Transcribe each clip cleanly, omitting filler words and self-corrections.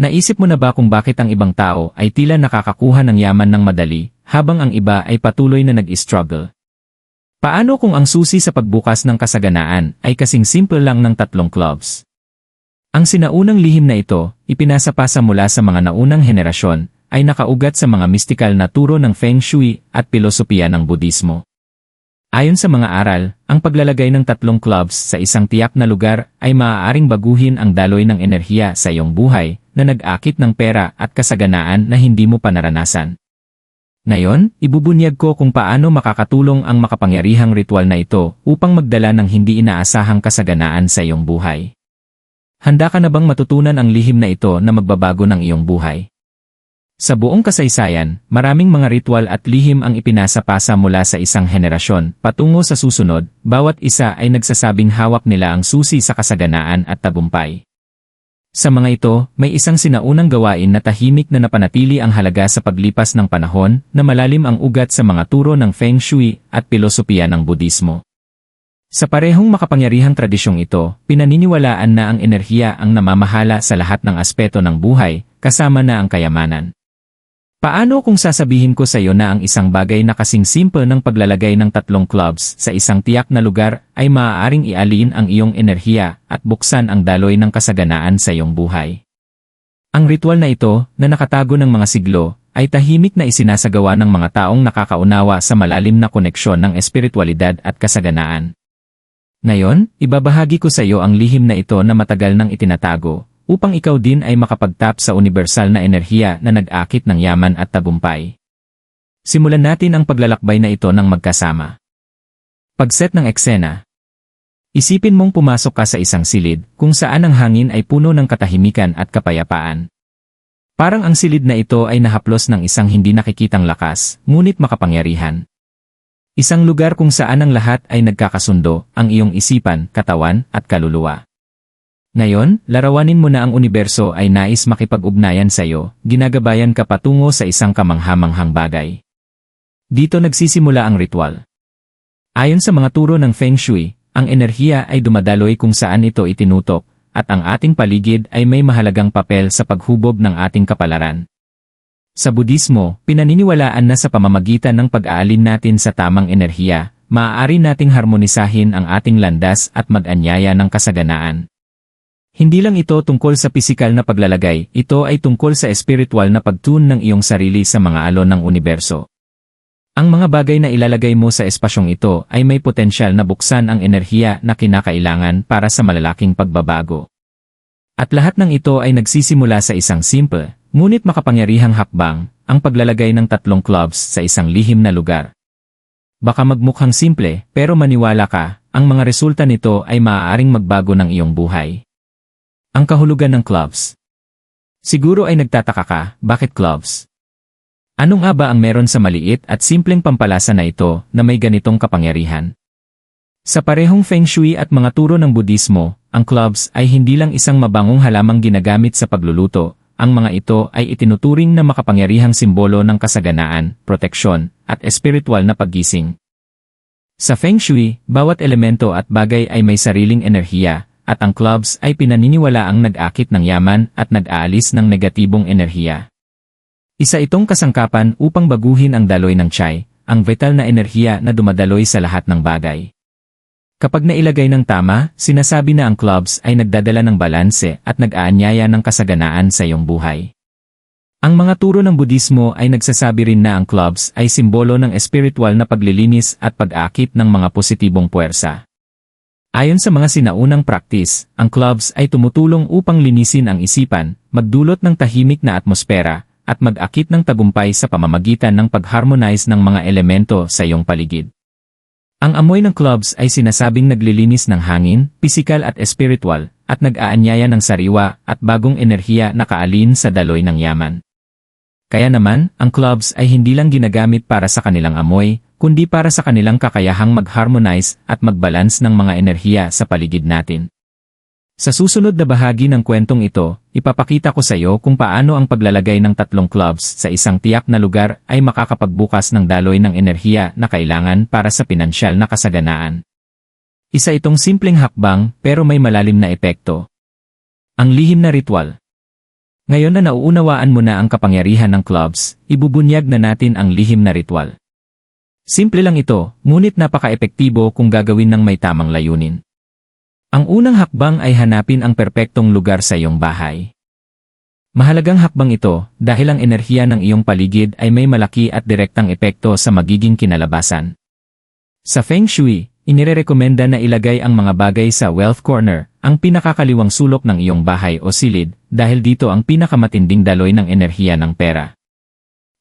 Naisip mo na ba kung bakit ang ibang tao ay tila nakakakuha ng yaman ng madali, habang ang iba ay patuloy na nag-struggle? Paano kung ang susi sa pagbukas ng kasaganaan ay kasing simple lang ng 3 clubs? Ang sinaunang lihim na ito, ipinasapasa mula sa mga naunang henerasyon, ay nakaugat sa mga mistikal na turo ng Feng Shui at pilosopiya ng Budismo. Ayon sa mga aral, ang paglalagay ng 3 clubs sa isang tiyak na lugar ay maaaring baguhin ang daloy ng enerhiya sa iyong buhay na nag-akit ng pera at kasaganaan na hindi mo pa naranasan. Ngayon, ibubunyag ko kung paano makakatulong ang makapangyarihang ritual na ito upang magdala ng hindi inaasahang kasaganaan sa iyong buhay. Handa ka na bang matutunan ang lihim na ito na magbabago ng iyong buhay? Sa buong kasaysayan, maraming mga ritual at lihim ang ipinasapasa mula sa isang henerasyon patungo sa susunod, bawat isa ay nagsasabing hawak nila ang susi sa kasaganaan at tagumpay. Sa mga ito, may isang sinaunang gawain na tahimik na napanatili ang halaga sa paglipas ng panahon na malalim ang ugat sa mga turo ng Feng Shui at pilosopiya ng Budismo. Sa parehong makapangyarihang tradisyong ito, pinaniniwalaan na ang enerhiya ang namamahala sa lahat ng aspeto ng buhay, kasama na ang kayamanan. Paano kung sasabihin ko sa iyo na ang isang bagay na kasing simple ng paglalagay ng 3 clubs sa isang tiyak na lugar ay maaaring ialin ang iyong enerhiya at buksan ang daloy ng kasaganaan sa iyong buhay? Ang ritual na ito, na nakatago ng mga siglo, ay tahimik na isinasagawa ng mga taong nakakaunawa sa malalim na koneksyon ng espiritualidad at kasaganaan. Ngayon, ibabahagi ko sa iyo ang lihim na ito na matagal nang itinatago, upang ikaw din ay makapagtap sa universal na enerhiya na nag-akit ng yaman at tagumpay. Simulan natin ang paglalakbay na ito ng magkasama. Pagset ng eksena. Isipin mong pumasok ka sa isang silid, kung saan ang hangin ay puno ng katahimikan at kapayapaan. Parang ang silid na ito ay nahaplos ng isang hindi nakikitang lakas, ngunit makapangyarihan. Isang lugar kung saan ang lahat ay nagkakasundo, ang iyong isipan, katawan, at kaluluwa. Ngayon, larawanin mo na ang universo ay nais makipag-ugnayan sa iyo, ginagabayan ka patungo sa isang kamanghamanghang bagay. Dito nagsisimula ang ritual. Ayon sa mga turo ng Feng Shui, ang enerhiya ay dumadaloy kung saan ito itinutok, at ang ating paligid ay may mahalagang papel sa paghubog ng ating kapalaran. Sa Budismo, pinaniniwalaan na sa pamamagitan ng pag-aalin natin sa tamang enerhiya, maaari nating harmonisahin ang ating landas at mag-anyaya ng kasaganaan. Hindi lang ito tungkol sa pisikal na paglalagay, ito ay tungkol sa espiritual na pagtune ng iyong sarili sa mga alon ng universo. Ang mga bagay na ilalagay mo sa espasyong ito ay may potensyal na buksan ang enerhiya na kinakailangan para sa malalaking pagbabago. At lahat ng ito ay nagsisimula sa isang simple, ngunit makapangyarihang hakbang, ang paglalagay ng 3 clubs sa isang lihim na lugar. Baka magmukhang simple, pero maniwala ka, ang mga resulta nito ay maaaring magbago ng iyong buhay. Ang kahulugan ng clubs. Siguro ay nagtataka ka, bakit clubs? Ano nga ba ang meron sa maliit at simpleng pampalasa na ito na may ganitong kapangyarihan? Sa parehong Feng Shui at mga turo ng Budismo, ang clubs ay hindi lang isang mabangong halamang ginagamit sa pagluluto, ang mga ito ay itinuturing na makapangyarihang simbolo ng kasaganaan, proteksyon, at espiritual na paggising. Sa Feng Shui, bawat elemento at bagay ay may sariling enerhiya, at ang clubs ay pinaniniwalaang nag-akit ng yaman at nag-aalis ng negatibong enerhiya. Isa itong kasangkapan upang baguhin ang daloy ng Chai, ang vital na enerhiya na dumadaloy sa lahat ng bagay. Kapag nailagay ng tama, sinasabi na ang clubs ay nagdadala ng balanse at nag-aanyaya ng kasaganaan sa iyong buhay. Ang mga turo ng Budismo ay nagsasabi rin na ang clubs ay simbolo ng espiritual na paglilinis at pag-akit ng mga positibong puwersa. Ayon sa mga sinaunang praktis, ang clubs ay tumutulong upang linisin ang isipan, magdulot ng tahimik na atmosfera, at mag-akit ng tagumpay sa pamamagitan ng pag-harmonize ng mga elemento sa iyong paligid. Ang amoy ng clubs ay sinasabing naglilinis ng hangin, pisikal at espiritual, at nag-aanyaya ng sariwa at bagong enerhiya na kaalin sa daloy ng yaman. Kaya naman, ang clubs ay hindi lang ginagamit para sa kanilang amoy, kundi para sa kanilang kakayahang mag-harmonize at mag-balance ng mga enerhiya sa paligid natin. Sa susunod na bahagi ng kwentong ito, ipapakita ko sa iyo kung paano ang paglalagay ng 3 clubs sa isang tiyak na lugar ay makakapagbukas ng daloy ng enerhiya na kailangan para sa pinansyal na kasaganaan. Isa itong simpleng hakbang pero may malalim na epekto. Ang lihim na ritual. Ngayon na nauunawaan mo na ang kapangyarihan ng clubs, ibubunyag na natin ang lihim na ritual. Simple lang ito, ngunit napaka-epektibo kung gagawin ng may tamang layunin. Ang unang hakbang ay hanapin ang perpektong lugar sa iyong bahay. Mahalagang hakbang ito dahil ang enerhiya ng iyong paligid ay may malaki at direktang epekto sa magiging kinalabasan. Sa Feng Shui, inirekomenda na ilagay ang mga bagay sa wealth corner, ang pinakakaliwang sulok ng iyong bahay o silid, dahil dito ang pinakamatinding daloy ng enerhiya ng pera.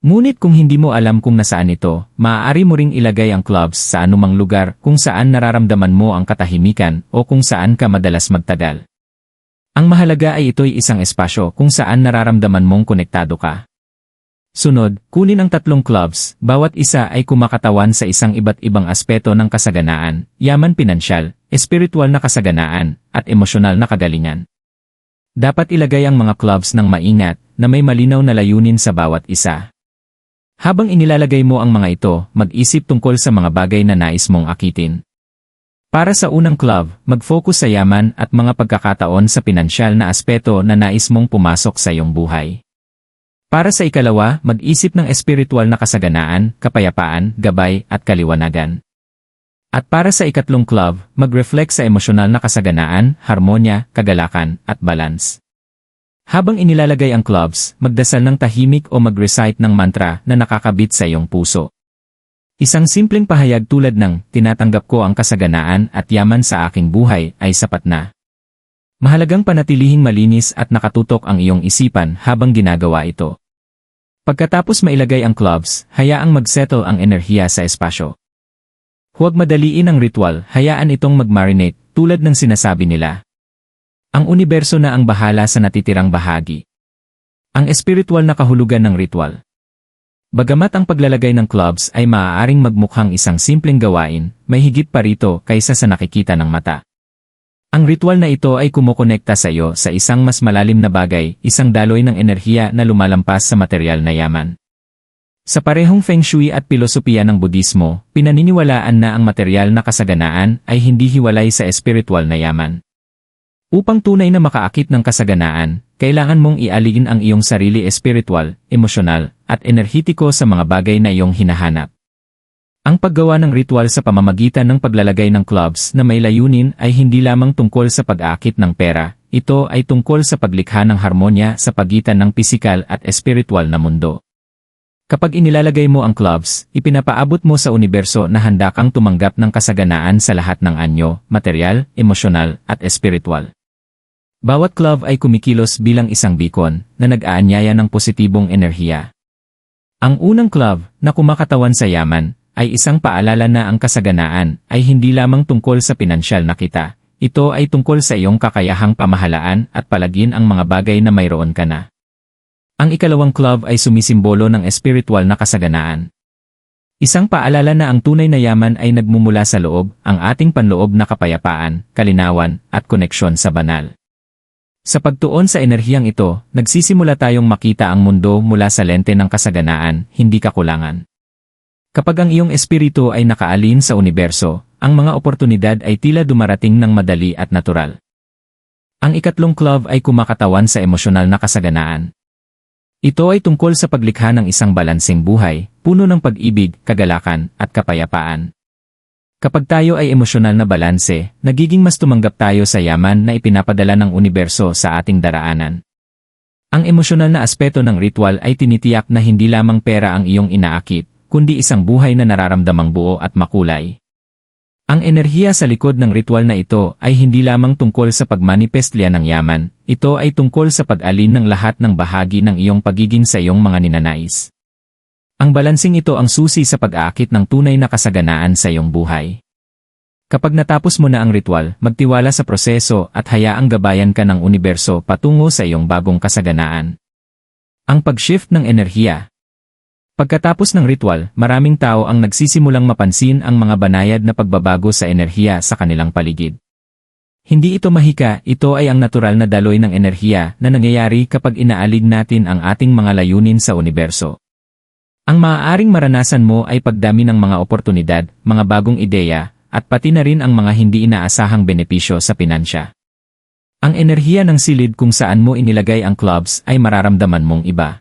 Ngunit kung hindi mo alam kung nasaan ito, maaari mo ring ilagay ang clubs sa anumang lugar kung saan nararamdaman mo ang katahimikan o kung saan ka madalas magtagal. Ang mahalaga ay ito'y isang espasyo kung saan nararamdaman mong konektado ka. Sunod, kunin ang 3 clubs, bawat isa ay kumakatawan sa isang iba't ibang aspeto ng kasaganaan, yaman pinansyal, espiritual na kasaganaan, at emosyonal na kagalingan. Dapat ilagay ang mga clubs ng maingat, na may malinaw na layunin sa bawat isa. Habang inilalagay mo ang mga ito, mag-isip tungkol sa mga bagay na nais mong akitin. Para sa unang club, mag-focus sa yaman at mga pagkakataon sa pinansyal na aspeto na nais mong pumasok sa iyong buhay. Para sa ikalawa, mag-isip ng espiritual na kasaganaan, kapayapaan, gabay, at kaliwanagan. At para sa ikatlong club, mag-reflect sa emosyonal na kasaganaan, harmonya, kagalakan, at balance. Habang inilalagay ang clubs, magdasal ng tahimik o mag-recite ng mantra na nakakabit sa iyong puso. Isang simpleng pahayag tulad ng, tinatanggap ko ang kasaganaan at yaman sa aking buhay ay sapat na. Mahalagang panatilihing malinis at nakatutok ang iyong isipan habang ginagawa ito. Pagkatapos mailagay ang clubs, hayaang mag-settle ang enerhiya sa espasyo. Huwag madaliin ang ritual, hayaan itong mag-marinate, tulad ng sinasabi nila. Ang universo na ang bahala sa natitirang bahagi. Ang espiritual na kahulugan ng ritual. Bagamat ang paglalagay ng clubs ay maaaring magmukhang isang simpleng gawain, may higit pa rito kaysa sa nakikita ng mata. Ang ritual na ito ay kumokonekta sa iyo sa isang mas malalim na bagay, isang daloy ng enerhiya na lumalampas sa material na yaman. Sa parehong Feng Shui at pilosopiya ng Budismo, pinaniniwalaan na ang material na kasaganaan ay hindi hiwalay sa espiritual na yaman. Upang tunay na makaakit ng kasaganaan, kailangan mong ialigin ang iyong sarili espiritual, emosyonal, at enerhetiko sa mga bagay na iyong hinahanap. Ang paggawa ng ritual sa pamamagitan ng paglalagay ng clubs na may layunin ay hindi lamang tungkol sa pag-aakit ng pera, ito ay tungkol sa paglikha ng harmonya sa pagitan ng pisikal at espiritual na mundo. Kapag inilalagay mo ang clubs, ipinapaabot mo sa universo na handa kang tumanggap ng kasaganaan sa lahat ng anyo, material, emosyonal, at espiritual. Bawat club ay kumikilos bilang isang beacon na nag-aanyaya ng positibong enerhiya. Ang unang club, na kumakatawan sa yaman, ay isang paalala na ang kasaganaan ay hindi lamang tungkol sa pinansyal na kita. Ito ay tungkol sa iyong kakayahang pamahalaan at palagin ang mga bagay na mayroon ka na. Ang ikalawang club ay sumisimbolo ng espiritual na kasaganaan. Isang paalala na ang tunay na yaman ay nagmumula sa loob, ang ating panloob na kapayapaan, kalinawan, at koneksyon sa banal. Sa pagtuon sa enerhiyang ito, nagsisimula tayong makita ang mundo mula sa lente ng kasaganaan, hindi kakulangan. Kapag ang iyong espiritu ay nakaalin sa universo, ang mga oportunidad ay tila dumarating ng madali at natural. Ang ikatlong club ay kumakatawan sa emosyonal na kasaganaan. Ito ay tungkol sa paglikha ng isang balanseng buhay, puno ng pag-ibig, kagalakan, at kapayapaan. Kapag tayo ay emosyonal na balanse, nagiging mas tumanggap tayo sa yaman na ipinapadala ng universo sa ating daraanan. Ang emosyonal na aspeto ng ritual ay tinitiyak na hindi lamang pera ang iyong inaakit, kundi isang buhay na nararamdamang buo at makulay. Ang enerhiya sa likod ng ritual na ito ay hindi lamang tungkol sa pagmanifestliya ng yaman, ito ay tungkol sa pag-alin ng lahat ng bahagi ng iyong pagiging sa iyong mga ninanais. Ang balansing ito ang susi sa pag-aakit ng tunay na kasaganaan sa iyong buhay. Kapag natapos mo na ang ritual, magtiwala sa proseso at hayaang gabayan ka ng universo patungo sa iyong bagong kasaganaan. Ang pag-shift ng enerhiya. Pagkatapos ng ritual, maraming tao ang nagsisimulang mapansin ang mga banayad na pagbabago sa enerhiya sa kanilang paligid. Hindi ito mahika, ito ay ang natural na daloy ng enerhiya na nangyayari kapag inaalig natin ang ating mga layunin sa universo. Ang maaaring maranasan mo ay pagdami ng mga oportunidad, mga bagong ideya, at pati na rin ang mga hindi inaasahang benepisyo sa pinansya. Ang enerhiya ng silid kung saan mo inilagay ang clubs ay mararamdaman mong iba.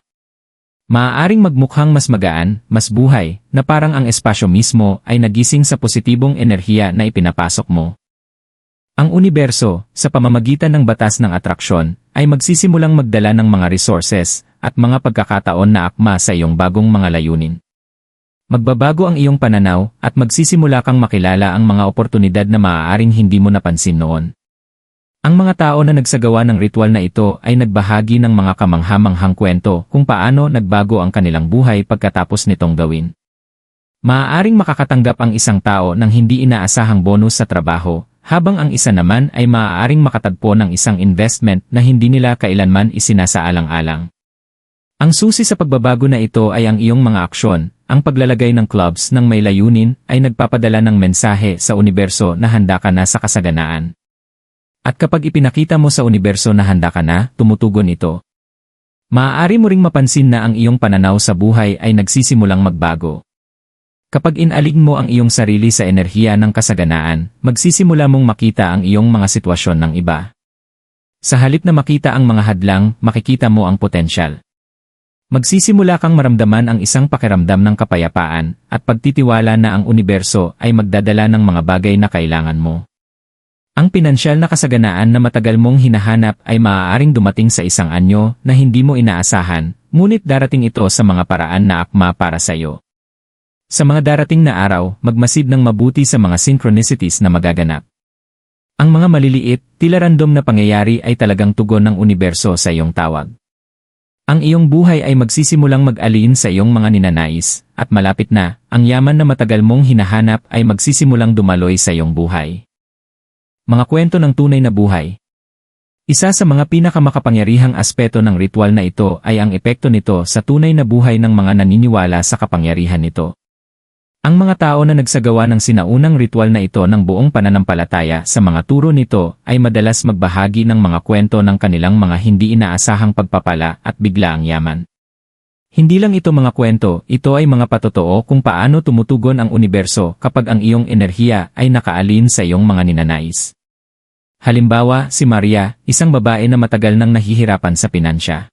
Maaaring magmukhang mas magaan, mas buhay, na parang ang espasyo mismo ay nagising sa positibong enerhiya na ipinapasok mo. Ang universo, sa pamamagitan ng batas ng atraksyon, ay magsisimulang magdala ng mga resources at mga pagkakataon na akma sa iyong bagong mga layunin. Magbabago ang iyong pananaw at magsisimula kang makilala ang mga oportunidad na maaaring hindi mo napansin noon. Ang mga tao na nagsagawa ng ritual na ito ay nagbahagi ng mga kamangha-manghang kwento kung paano nagbago ang kanilang buhay pagkatapos nitong gawin. Maaaring makakatanggap ang isang tao ng hindi inaasahang bonus sa trabaho, habang ang isa naman ay maaaring makatagpo ng isang investment na hindi nila kailanman isinasaalang-alang. Ang susi sa pagbabago na ito ay ang iyong mga aksyon. Ang paglalagay ng clubs ng may layunin ay nagpapadala ng mensahe sa universo na handa ka na sa kasaganaan. At kapag ipinakita mo sa universo na handa ka na, tumutugon ito. Maaari mo ring mapansin na ang iyong pananaw sa buhay ay nagsisimulang magbago. Kapag inalig mo ang iyong sarili sa enerhiya ng kasaganaan, magsisimula mong makita ang iyong mga sitwasyon ng iba. Sa halip na makita ang mga hadlang, makikita mo ang potensyal. Magsisimula kang maramdaman ang isang pakiramdam ng kapayapaan at pagtitiwala na ang universo ay magdadala ng mga bagay na kailangan mo. Ang pinansyal na kasaganaan na matagal mong hinahanap ay maaaring dumating sa isang anyo na hindi mo inaasahan, ngunit darating ito sa mga paraan na akma para sa iyo. Sa mga darating na araw, magmasid ng mabuti sa mga synchronicities na magaganap. Ang mga maliliit, tila random na pangyayari ay talagang tugon ng universo sa iyong tawag. Ang iyong buhay ay magsisimulang mag-alin sa iyong mga ninanais, at malapit na, ang yaman na matagal mong hinahanap ay magsisimulang dumaloy sa iyong buhay. Mga kwento ng tunay na buhay. Isa sa mga pinakamakapangyarihang aspeto ng ritual na ito ay ang epekto nito sa tunay na buhay ng mga naniniwala sa kapangyarihan nito. Ang mga tao na nagsagawa ng sinaunang ritual na ito ng buong pananampalataya sa mga turo nito ay madalas magbahagi ng mga kwento ng kanilang mga hindi inaasahang pagpapala at biglaang yaman. Hindi lang ito mga kwento, ito ay mga patotoo kung paano tumutugon ang universo kapag ang iyong enerhiya ay nakaalin sa iyong mga ninanais. Halimbawa, si Maria, isang babae na matagal nang nahihirapan sa pinansya.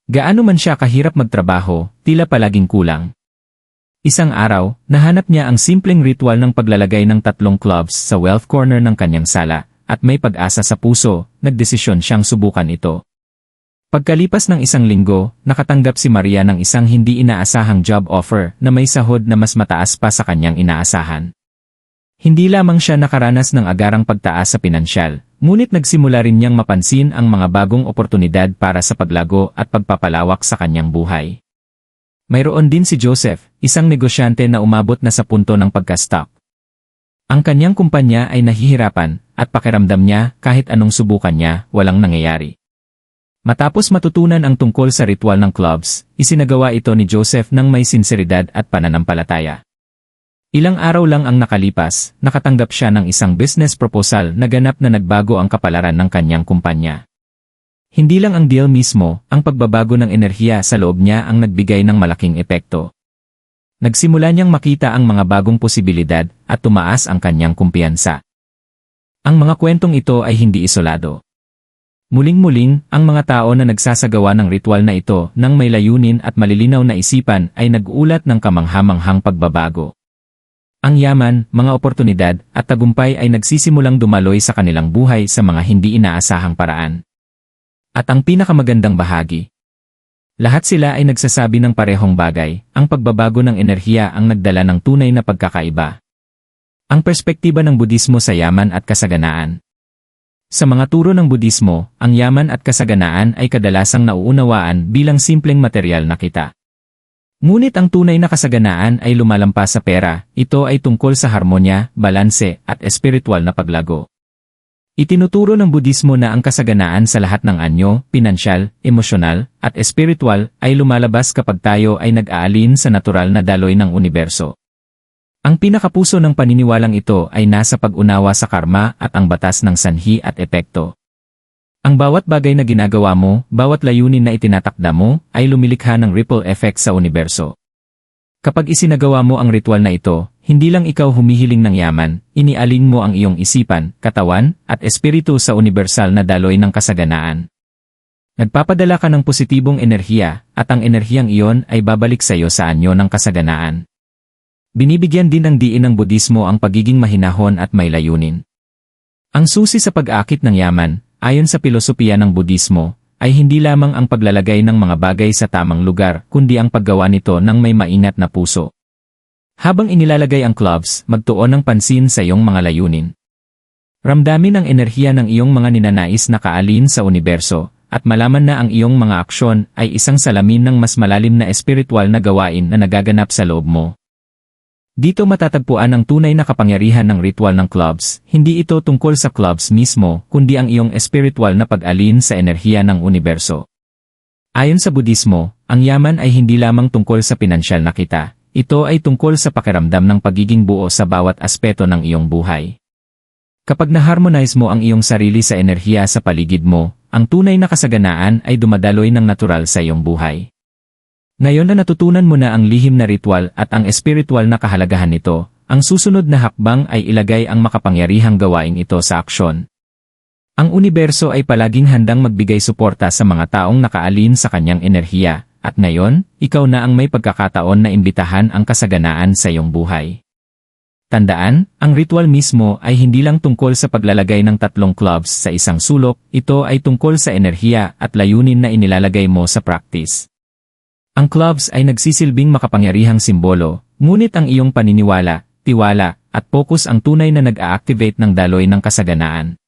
Gaano man siya kahirap magtrabaho, tila palaging kulang. Isang araw, nahanap niya ang simpleng ritual ng paglalagay ng 3 clubs sa wealth corner ng kanyang sala, at may pag-asa sa puso, nagdesisyon siyang subukan ito. Pagkalipas ng 1 linggo, nakatanggap si Maria ng isang hindi inaasahang job offer na may sahod na mas mataas pa sa kanyang inaasahan. Hindi lamang siya nakaranas ng agarang pagtaas sa pinansyal, ngunit nagsimula rin niyang mapansin ang mga bagong oportunidad para sa paglago at pagpapalawak sa kanyang buhay. Mayroon din si Joseph, isang negosyante na umabot na sa punto ng pagka-stuck. Ang kanyang kumpanya ay nahihirapan, at pakiramdam niya kahit anong subukan niya, walang nangyayari. Matapos matutunan ang tungkol sa ritual ng clubs, isinagawa ito ni Joseph ng may sinseridad at pananampalataya. Ilang araw lang ang nakalipas, nakatanggap siya ng isang business proposal na ganap na nagbago ang kapalaran ng kanyang kumpanya. Hindi lang ang deal mismo, ang pagbabago ng enerhiya sa loob niya ang nagbigay ng malaking epekto. Nagsimula niyang makita ang mga bagong posibilidad at tumaas ang kanyang kumpiyansa. Ang mga kwentong ito ay hindi isolado. Muling-muling, ang mga tao na nagsasagawa ng ritual na ito ng may layunin at malilinaw na isipan ay nag-uulat ng kamangha-manghang pagbabago. Ang yaman, mga oportunidad at tagumpay ay nagsisimulang dumaloy sa kanilang buhay sa mga hindi inaasahang paraan. At ang pinakamagandang bahagi, lahat sila ay nagsasabi ng parehong bagay, ang pagbabago ng enerhiya ang nagdala ng tunay na pagkakaiba. Ang perspektiba ng Budismo sa yaman at kasaganaan. Sa mga turo ng Budismo, ang yaman at kasaganaan ay kadalasang nauunawaan bilang simpleng materyal na kita. Ngunit ang tunay na kasaganaan ay lumalampas sa pera, ito ay tungkol sa harmonya, balanse, at espiritual na paglago. Itinuturo ng Budismo na ang kasaganaan sa lahat ng anyo, pinansyal, emosyonal, at espiritual ay lumalabas kapag tayo ay nag-aalin sa natural na daloy ng universo. Ang pinakapuso ng paniniwalang ito ay nasa pag-unawa sa karma at ang batas ng sanhi at epekto. Ang bawat bagay na ginagawa mo, bawat layunin na itinatakda mo, ay lumilikha ng ripple effect sa universo. Kapag isinagawa mo ang ritual na ito, hindi lang ikaw humihiling ng yaman, inialin mo ang iyong isipan, katawan, at espiritu sa universal na daloy ng kasaganaan. Nagpapadala ka ng positibong enerhiya, at ang enerhiyang iyon ay babalik sa iyo sa anyo ng kasaganaan. Binibigyan din ng diin ng Budismo ang pagiging mahinahon at may layunin. Ang susi sa pag-aakit ng yaman, ayon sa pilosopiya ng Budismo, ay hindi lamang ang paglalagay ng mga bagay sa tamang lugar, kundi ang paggawa nito ng may maingat na puso. Habang inilalagay ang clubs, magtuon ng pansin sa iyong mga layunin. Ramdamin ang enerhiya ng iyong mga ninanais na kaalin sa universo, at malaman na ang iyong mga aksyon ay isang salamin ng mas malalim na espiritual na gawain na nagaganap sa loob mo. Dito matatagpuan ang tunay na kapangyarihan ng ritual ng clubs, hindi ito tungkol sa clubs mismo, kundi ang iyong espiritual na pag-alin sa enerhiya ng universo. Ayon sa Budismo, ang yaman ay hindi lamang tungkol sa pinansyal na kita. Ito ay tungkol sa pakiramdam ng pagiging buo sa bawat aspeto ng iyong buhay. Kapag na-harmonize mo ang iyong sarili sa enerhiya sa paligid mo, ang tunay na kasaganaan ay dumadaloy ng natural sa iyong buhay. Ngayon na natutunan mo na ang lihim na ritual at ang espiritual na kahalagahan nito, ang susunod na hakbang ay ilagay ang makapangyarihang gawaing ito sa aksyon. Ang universo ay palaging handang magbigay suporta sa mga taong nakaalin sa kanyang enerhiya. At ngayon, ikaw na ang may pagkakataon na imbitahan ang kasaganaan sa iyong buhay. Tandaan, ang ritual mismo ay hindi lang tungkol sa paglalagay ng 3 clubs sa isang sulok, ito ay tungkol sa enerhiya at layunin na inilalagay mo sa practice. Ang clubs ay nagsisilbing makapangyarihang simbolo, ngunit ang iyong paniniwala, tiwala, at focus ang tunay na nag-a-activate ng daloy ng kasaganaan.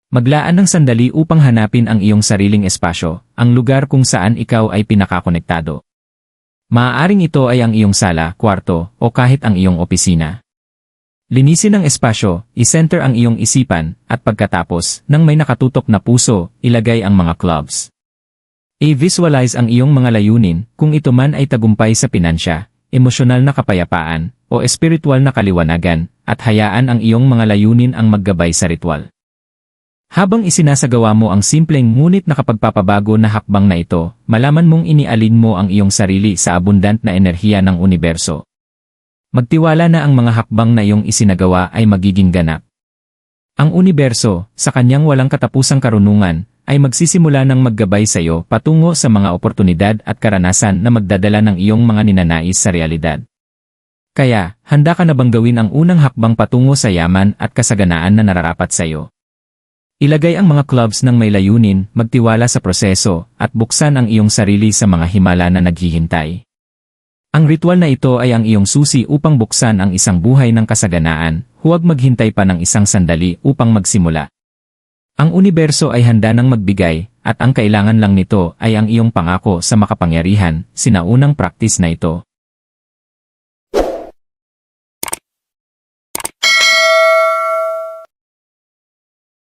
Maglaan ng sandali upang hanapin ang iyong sariling espasyo, ang lugar kung saan ikaw ay pinakakonektado. Maaaring ito ay ang iyong sala, kwarto, o kahit ang iyong opisina. Linisin ang espasyo, i-center ang iyong isipan, at pagkatapos, nang may nakatutok na puso, ilagay ang mga clubs. I-visualize ang iyong mga layunin, kung ito man ay tagumpay sa pinansya, emosyonal na kapayapaan, o espiritual na kaliwanagan, at hayaan ang iyong mga layunin ang maggabay sa ritual. Habang isinasagawa mo ang simpleng ngunit nakapagpapabago na hakbang na ito, malaman mong inialin mo ang iyong sarili sa abundant na enerhiya ng universo. Magtiwala na ang mga hakbang na iyong isinagawa ay magiging ganap. Ang universo, sa kanyang walang katapusang karunungan, ay magsisimula ng maggabay sa iyo patungo sa mga oportunidad at karanasan na magdadala ng iyong mga ninanais sa realidad. Kaya, handa ka na bang gawin ang unang hakbang patungo sa yaman at kasaganaan na nararapat sa iyo? Ilagay ang mga clubs ng may layunin, magtiwala sa proseso, at buksan ang iyong sarili sa mga himala na naghihintay. Ang ritual na ito ay ang iyong susi upang buksan ang isang buhay ng kasaganaan, huwag maghintay pa ng isang sandali upang magsimula. Ang universo ay handa ng magbigay, at ang kailangan lang nito ay ang iyong pangako sa makapangyarihan, sinaunang practice na ito.